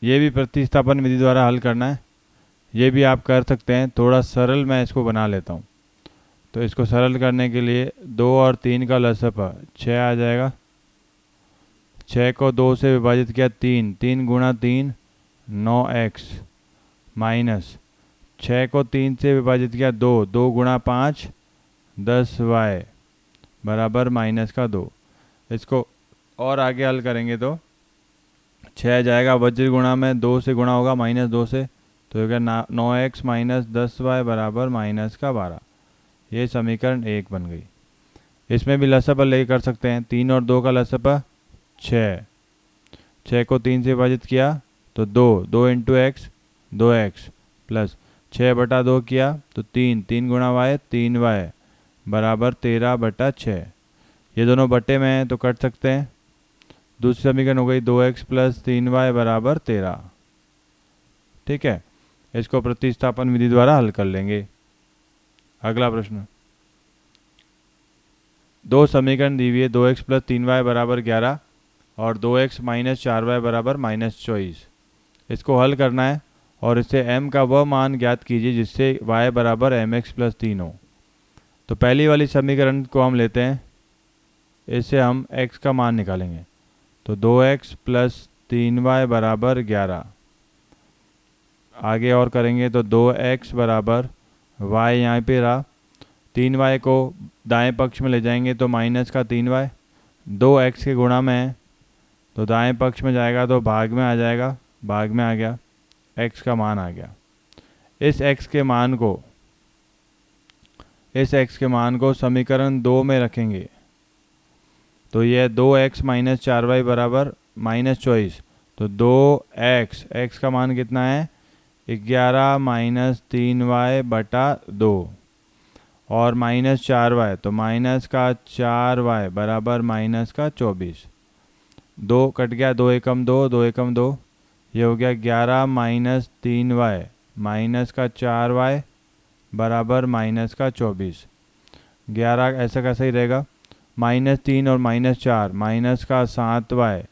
ये भी प्रतिस्थापन विधि द्वारा हल करना है, ये भी आप कर सकते हैं। थोड़ा सरल मैं इसको बना लेता हूँ। तो इसको सरल करने के लिए 2 और 3 का लसअ 6 आ जाएगा। 6 को 2 से विभाजित किया 3, 3 गुणा 3 9x माइनस 6 को 3 से विभाजित किया 2, 2 गुणा 5 10y बराबर माइनस का 2। इसको और आगे हल करेंगे तो 6 जाएगा वज्र गुणा में 2 से गुणा होगा -2 से, तो हो गया 9x माइनस 10y बराबर माइनस का 12। ये समीकरण 1 बन गई। इसमें भी लसअ ले कर सकते हैं। 3 और 2 का लसअ 6, 6 को 3 से विभाजित किया तो 2, 2 इंटू एक्स 2x प्लस 6/2 किया तो 3, 3 गुणा y 3y बराबर 13/6। ये दोनों बटे में हैं तो कट सकते हैं। दूसरी समीकरण हो गई 2x प्लस 3y बराबर 13। ठीक है, इसको प्रतिस्थापन विधि द्वारा हल कर लेंगे। अगला प्रश्न, दो समीकरण दी हुई है 2x प्लस 3y बराबर 11 और 2x माइनस 4y बराबर -24। इसको हल करना है और इससे m का वह मान ज्ञात कीजिए जिससे y बराबर mx प्लस 3 हो। तो पहली वाली समीकरण को हम लेते हैं, इससे हम x का मान निकालेंगे। तो 2x प्लस 3y बराबर 11। आगे और करेंगे तो 2x बराबर y यहाँ पे रहा, 3y को दाएं पक्ष में ले जाएंगे तो माइनस का 3y, 2x के गुणा में है तो दाएं पक्ष में जाएगा तो भाग में आ जाएगा, भाग में आ गया, x का मान आ गया। इस x के मान को समीकरण 2 में रखेंगे तो यह 2x माइनस 4y बराबर -24। तो 2x, x का मान कितना है 11 माइनस 3y बटा 2 और माइनस 4y तो माइनस का 4y बराबर माइनस का 24। 2 कट गया, 2 एकम 2, 2 एकम 2, ये हो गया 11 माइनस 3y माइनस का 4y बराबर माइनस का 24। 11 ऐसा कैसा ही रहेगा, -3 और -4 माइनस का 7y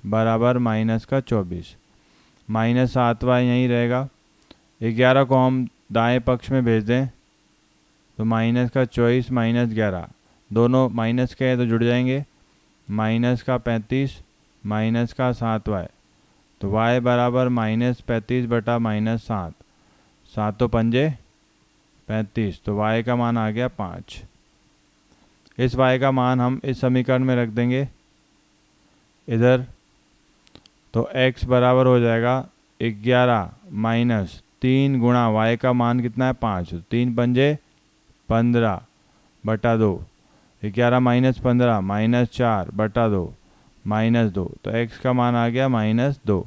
बराबर माइनस का 24, -7y यहीं रहेगा। 11 को हम दाएं पक्ष में भेज दें तो माइनस का 24 माइनस 11 दोनों माइनस के हैं तो जुड़ जाएंगे, माइनस का 35 माइनस का 7y तो y बराबर -35 बटा -7, 7 तो पंजे 35, तो y का मान आ गया 5। इस y का मान हम इस समीकरण में रख देंगे इधर, तो x बराबर हो जाएगा 11 माइनस 3 गुणा y का मान कितना है 5, 3 पंजे 15 बटा 2, 11 माइनस 15 -4 बटा 2 -2, तो x का मान आ गया -2।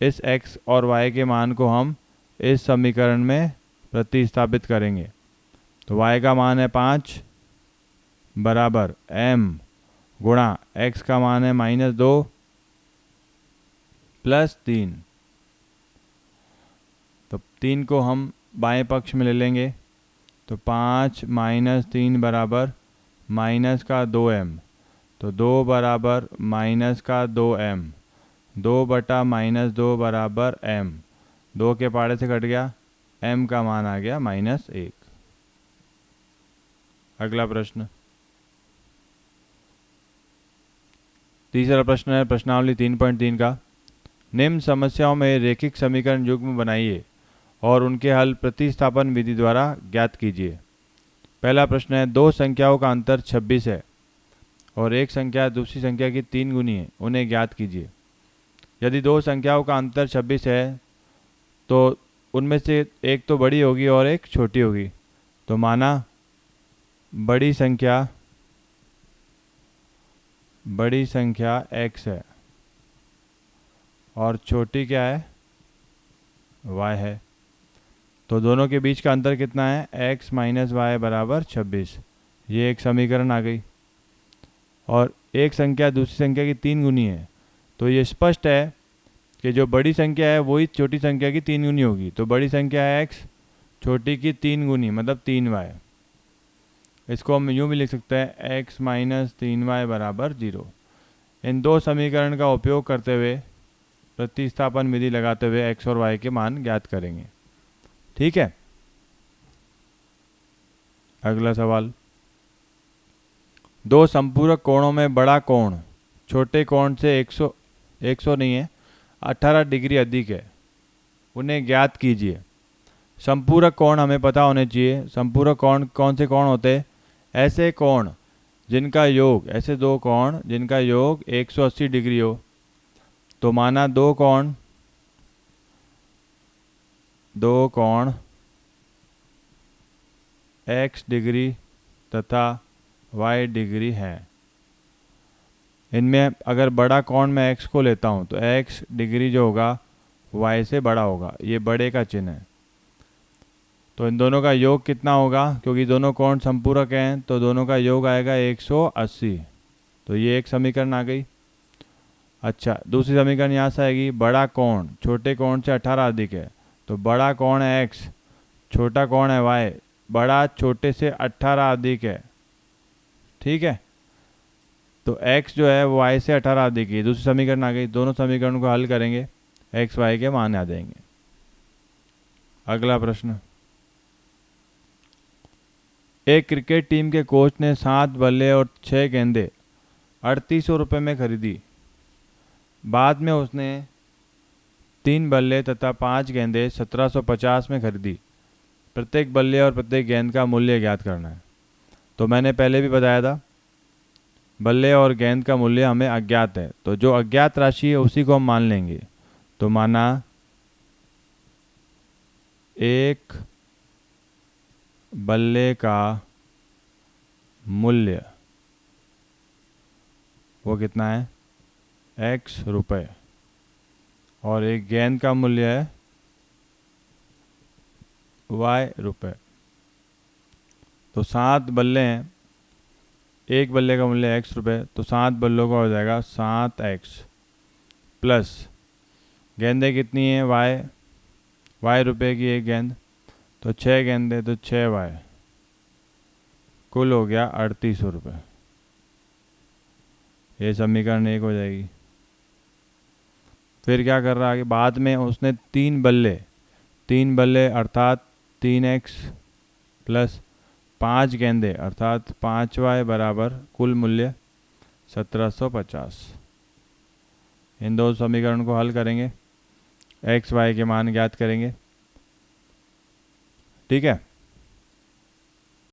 इस x और y के मान को हम इस समीकरण में प्रतिस्थापित करेंगे तो y का मान है 5 बराबर m गुणा x का मान है -2 प्लस 3। तो 3 को हम बाएं पक्ष में ले लेंगे तो 5 माइनस 3 बराबर माइनस का 2m, तो 2 बराबर माइनस का 2m, 2 बटा -2 बराबर m, 2 के पाड़े से कट गया, m का मान आ गया -1। अगला प्रश्न, तीसरा प्रश्न है प्रश्नावली 3.3 का, निम्न समस्याओं में रेखिक समीकरण युग्म बनाइए और उनके हल प्रतिस्थापन विधि द्वारा ज्ञात कीजिए। पहला प्रश्न है, दो संख्याओं का अंतर 26 है और एक संख्या दूसरी संख्या की 3 गुनी है, उन्हें ज्ञात कीजिए। यदि दो संख्याओं का अंतर 26 है तो उनमें से एक तो बड़ी होगी और एक छोटी होगी। तो माना बड़ी संख्या x है और छोटी क्या है y है, तो दोनों के बीच का अंतर कितना है x माइनस वाई बराबर 26। ये एक समीकरण आ गई। और एक संख्या दूसरी संख्या की 3 गुनी है, तो ये स्पष्ट है कि जो बड़ी संख्या है वही छोटी संख्या की 3 गुनी होगी। तो बड़ी संख्या है x, छोटी की 3 गुनी मतलब 3y। इसको हम यूँ भी लिख सकते हैं x माइनस 3y बराबर 0। इन दो समीकरण का उपयोग करते हुए प्रतिस्थापन विधि लगाते हुए एक्स और वाई के मान ज्ञात करेंगे। ठीक है, अगला सवाल, दो संपूरक कोणों में बड़ा कोण छोटे कोण से 100 नहीं है 18 डिग्री अधिक है, उन्हें ज्ञात कीजिए। संपूरक कोण हमें पता होने चाहिए। संपूरक कोण कौन से कोण होते हैं? ऐसे कोण जिनका योग, ऐसे दो कोण जिनका योग 180 डिग्री हो। तो माना दो कोण x डिग्री तथा y डिग्री है। इनमें अगर बड़ा कोण मैं x को लेता हूं तो x डिग्री जो होगा y से बड़ा होगा, ये बड़े का चिन्ह है। तो इन दोनों का योग कितना होगा? क्योंकि दोनों कोण संपूरक हैं तो दोनों का योग आएगा 180। तो ये एक समीकरण आ गई। अच्छा, दूसरी समीकरण यहाँ से आएगी, बड़ा कोण छोटे कोण से 18 अधिक है। तो बड़ा कोण है x, छोटा कोण है y, बड़ा छोटे से 18 अधिक है। ठीक है, तो x जो है वो y से 18 अधिक है। दूसरी समीकरण आ गई। दोनों समीकरण को हल करेंगे, x y के मान आ जाएंगे। अगला प्रश्न, एक क्रिकेट टीम के कोच ने 7 बल्ले और 6 गेंदें 3800 रुपये में खरीदी। बाद में उसने 3 बल्ले तथा 5 गेंदें 1750 में खरीदी। प्रत्येक बल्ले और प्रत्येक गेंद का मूल्य ज्ञात करना है। तो मैंने पहले भी बताया था, बल्ले और गेंद का मूल्य हमें अज्ञात है, तो जो अज्ञात राशि है उसी को हम मान लेंगे। तो माना एक बल्ले का मूल्य वो कितना है? x रुपये, और एक गेंद का मूल्य है y रुपये। तो 7 बल्ले हैं, एक बल्ले का मूल्य x रुपये, तो 7 बल्लों का हो जाएगा 7x प्लस गेंदें कितनी है y रुपये की एक गेंद, तो 6 गेंदें तो 6y, कुल हो गया 3800 रुपये। ये समीकरण 1 हो जाएगी। फिर क्या कर रहा है? बाद में उसने 3 बल्ले अर्थात 3x प्लस 5 गेंदें अर्थात 5y बराबर कुल मूल्य 1750। इन दो समीकरण को हल करेंगे, x y के मान ज्ञात करेंगे। ठीक है।